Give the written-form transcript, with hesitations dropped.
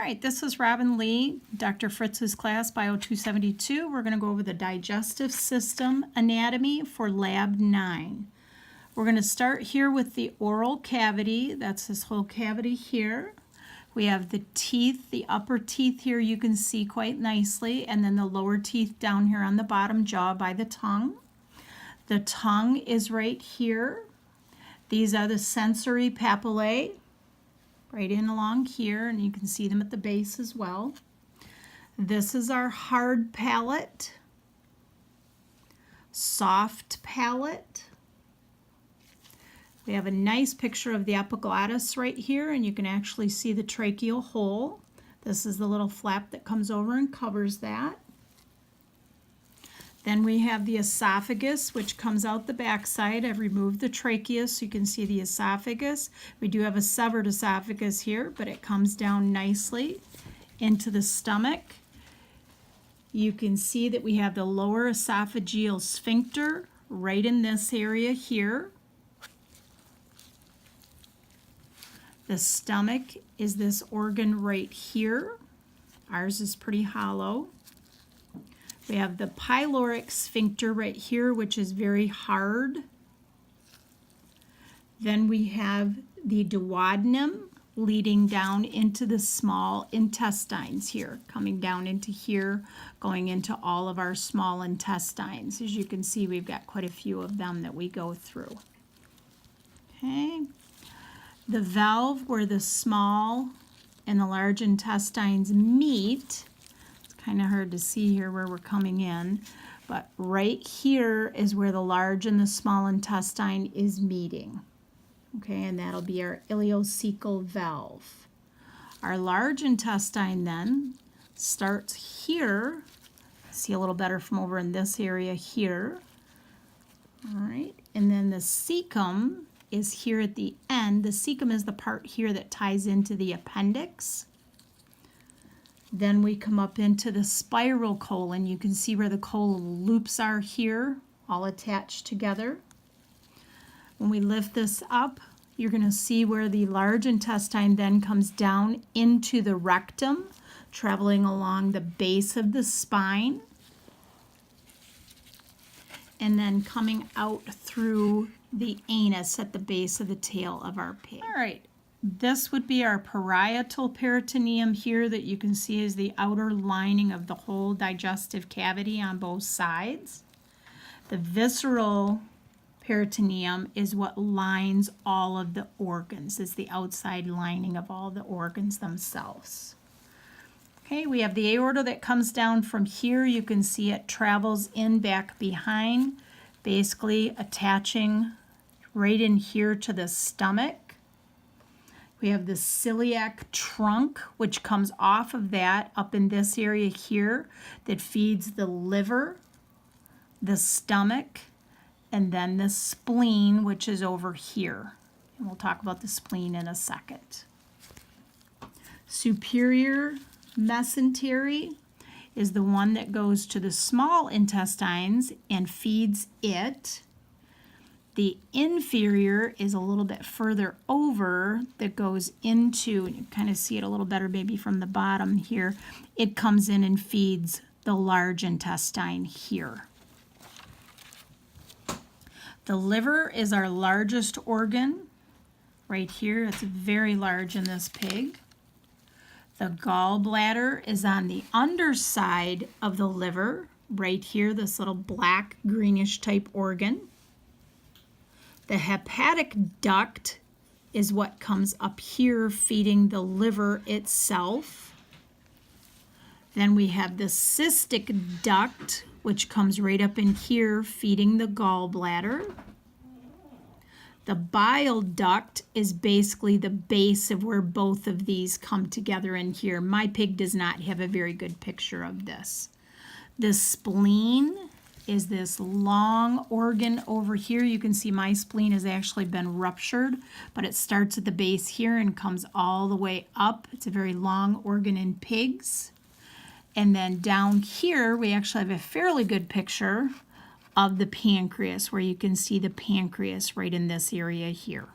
right, this is Robin Lee, Dr. Fritz's class, Bio 272. We're going to go over the digestive system anatomy for Lab 9. We're going to start here with the oral cavity. That's this whole cavity here. We have the teeth, the upper teeth here you can see quite nicely, and then the lower teeth down here on the bottom jaw by the tongue. The tongue is right here. These are the sensory papillae, right in along here, and you can see them at the base as well. This is our hard palate, soft palate. We have a nice picture of the epiglottis right here, and you can actually see the tracheal hole. This is the little flap that comes over and covers that. Then we have the esophagus, which comes out the backside. I've removed the trachea so you can see the esophagus. We do have a severed esophagus here, but it comes down nicely into the stomach. You can see that we have the lower esophageal sphincter right in this area here. The stomach is this organ right here. Ours is pretty hollow. We have the pyloric sphincter right here, which is very hard. Then we have the duodenum leading down into the small intestines here, coming down into here, going into all of our small intestines. As you can see, we've got quite a few of them that we go through. Okay. The valve where the small and the large intestines meet. It's kind of hard to see here where we're coming in, but right here is where the large and the small intestine is meeting. Okay, and that'll be our ileocecal valve. Our large intestine then starts here. See a little better from over in this area here. All right, and then the cecum is here at the end. The cecum is the part here that ties into the appendix. Then we come up into the spiral colon. You can see where the colon loops are here, all attached together. When we lift this up, you're going to see where the large intestine then comes down into the rectum, traveling along the base of the spine, and then coming out through the anus at the base of the tail of our pig. All right, this would be our parietal peritoneum here that you can see is the outer lining of the whole digestive cavity on both sides. The visceral peritoneum is what lines all of the organs. It's the outside lining of all the organs themselves. Okay, we have the aorta that comes down from here. You can see it travels in back behind, basically attaching right in here to the stomach. We have the celiac trunk, which comes off of that up in this area here that feeds the liver, the stomach, and then the spleen, which is over here. And we'll talk about the spleen in a second. Superior mesentery is the one that goes to the small intestines and feeds it. The inferior is a little bit further over that goes into, and you kind of see it a little better maybe from the bottom here. It comes in and feeds the large intestine here. The liver is our largest organ right here. It's very large in this pig. The gallbladder is on the underside of the liver right here, this little black greenish type organ. The hepatic duct is what comes up here feeding the liver itself. Then we have the cystic duct, which comes right up in here feeding the gallbladder. The bile duct is basically the base of where both of these come together in here. My pig does not have a very good picture of this. The spleen is this long organ over here. You can see my spleen has actually been ruptured, but it starts at the base here and comes all the way up. It's a very long organ in pigs. And then down here, we actually have a fairly good picture of the pancreas, where you can see the pancreas right in this area here.